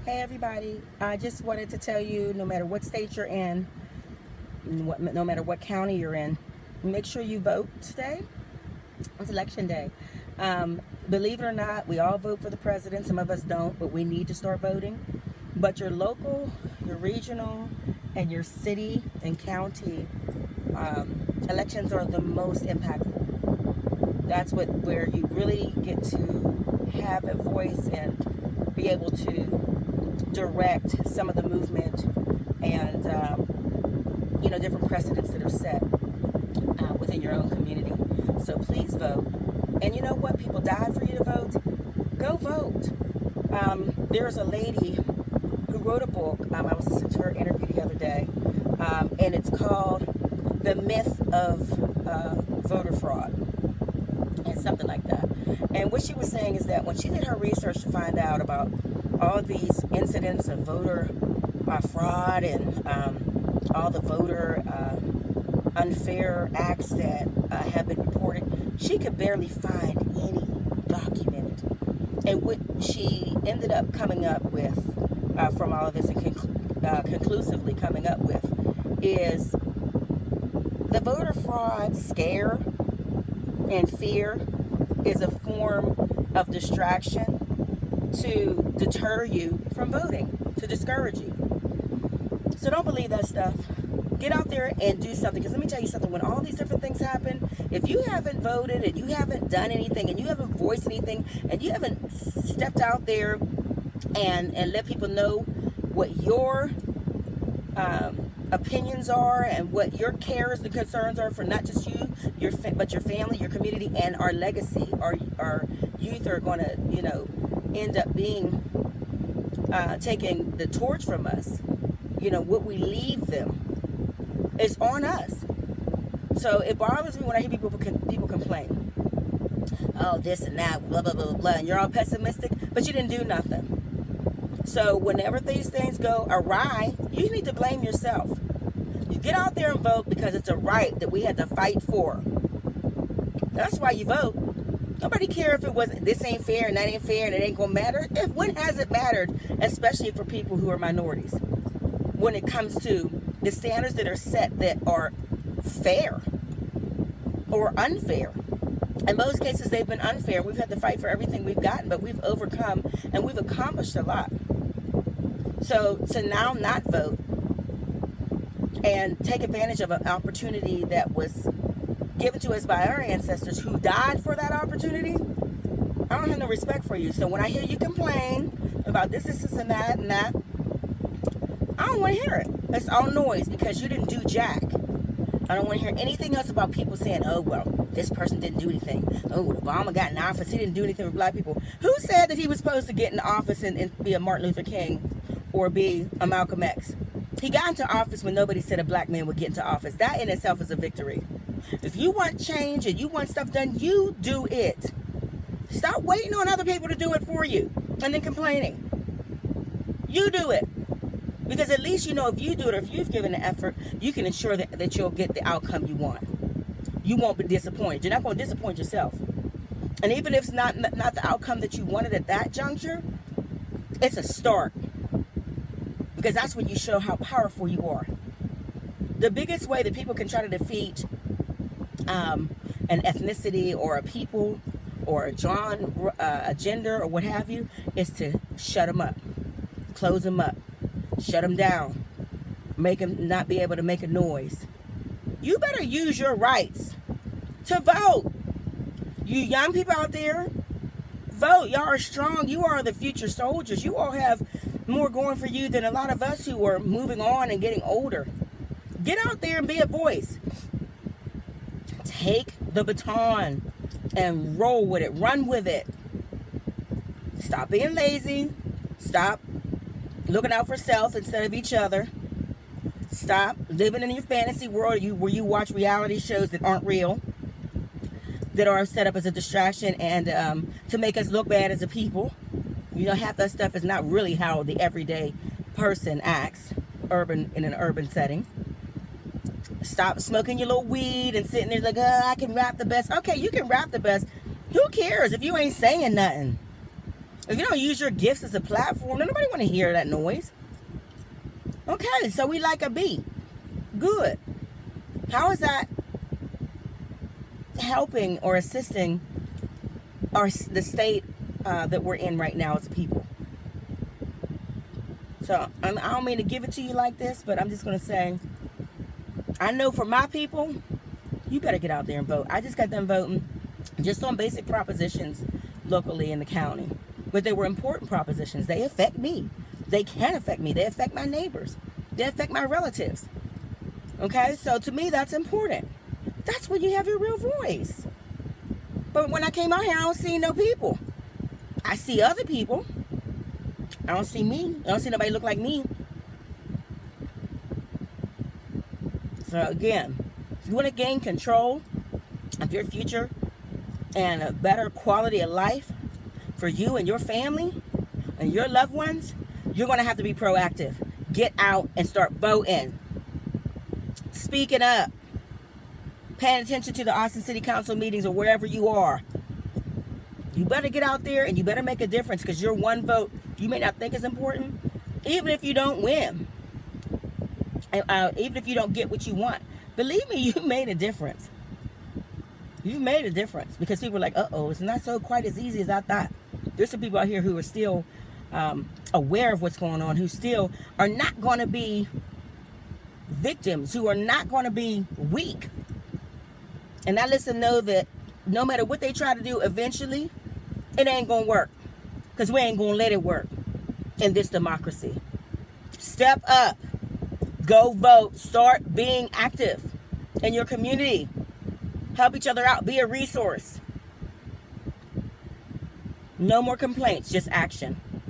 Hey everybody, I just wanted to tell you, no matter what state you're in, no matter what county you're in, make sure you vote today. It's election day. Believe it or not, we all vote for the president. Some of us don't, but we need to start voting. But your local, your regional, and your city and county elections are the most impactful. That's where you really get to have a voice and be able to direct some of the movement and different precedents that are set within your own community. So please vote. And you know what? People died for you to vote. Go vote. There's a lady who wrote a book. I was listening to her interview the other day, and it's called "The Myth of Voter Fraud," and something like that. And what she was saying is that when she did her research to find out about all these incidents of voter fraud and all the voter unfair acts that have been reported, she could barely find any documented. And what she ended up coming up with from all of this, and conclusively coming up with, is the voter fraud scare and fear is a form of distraction to deter you from voting, to discourage you. So don't believe that stuff. Get out there and do something. Because let me tell you something, when all these different things happen, if you haven't voted and you haven't done anything and you haven't voiced anything and you haven't stepped out there and let people know what your opinions are and what your cares and concerns are for not just you, but your family, your community, and our legacy. Our youth are going to, end up being taking the torch from us. What we leave them is on us. So it bothers me when I hear people complain. Oh, this and that, blah, blah, blah, blah, and you're all pessimistic, but you didn't do nothing. So whenever these things go awry, you need to blame yourself. You get out there and vote because it's a right that we had to fight for. That's why you vote. Nobody care if it wasn't, this ain't fair and that ain't fair and it ain't gonna matter. When has it mattered, especially for people who are minorities, when it comes to the standards that are set that are fair or unfair? In most cases, they've been unfair. We've had to fight for everything we've gotten, but we've overcome and we've accomplished a lot. So to now not vote and take advantage of an opportunity that was given to us by our ancestors who died for that opportunity, I don't have no respect for you. So when I hear you complain about this, and that, I don't want to hear it. It's all noise because you didn't do jack. I don't want to hear anything else about people saying, oh, well, this person didn't do anything. Oh, Obama got in office. He didn't do anything for black people. Who said that he was supposed to get in office and be a Martin Luther King or be a Malcolm X? He got into office when nobody said a black man would get into office. That in itself is a victory. If you want change and you want stuff done, you do it. Stop waiting on other people to do it for you and then complaining. You do it. Because at least if you do it, or if you've given the effort, you can ensure that you'll get the outcome you want. You won't be disappointed. You're not going to disappoint yourself. And even if it's not the outcome that you wanted at that juncture, it's a start. Because that's when you show how powerful you are. The biggest way that people can try to defeat an ethnicity or a people or a genre, a gender or what have you, is to shut them up, close them up, shut them down, make them not be able to make a noise. You better use your rights to vote. You young people out there, vote. Y'all are strong. You are the future soldiers. You all have more going for you than a lot of us who are moving on and getting older. Get out there and be a voice. Take the baton and roll with it. Run with it. Stop being lazy. Stop looking out for self instead of each other. Stop living in your fantasy world where you watch reality shows that aren't real, that are set up as a distraction and to make us look bad as a people. Half that stuff is not really how the everyday person acts in an urban setting. Stop smoking your little weed and sitting there like, I can rap the best. Okay, you can rap the best. Who cares if you ain't saying nothing? If you don't use your gifts as a platform, nobody want to hear that noise. Okay, so we like a B. Good. How is that helping or assisting the state that we're in right now as a people? So I don't mean to give it to you like this, but I'm just going to say, I know for my people, you better get out there and vote. I just got them voting just on basic propositions locally in the county. But they were important propositions. They affect me. They can affect me. They affect my neighbors. They affect my relatives. Okay? So to me, that's important. That's when you have your real voice. But when I came out here, I don't see no people. I see other people. I don't see me. I don't see nobody look like me. So again, if you want to gain control of your future and a better quality of life for you and your family and your loved ones, you're going to have to be proactive. Get out and start voting. Speaking up. Paying attention to the Austin City Council meetings or wherever you are. You better get out there and you better make a difference, because your one vote, you may not think is important, even if you don't win. Even if you don't get what you want. Believe me, you made a difference. You've made a difference, because people are like, uh-oh, it's not so quite as easy as I thought. There's some people out here who are still aware of what's going on, who still are not going to be victims, who are not going to be weak. And I let them know that no matter what they try to do, eventually, it ain't going to work. Because we ain't going to let it work in this democracy. Step up. Go vote. Start being active in your community. Help each other out. Be a resource. No more complaints, just action.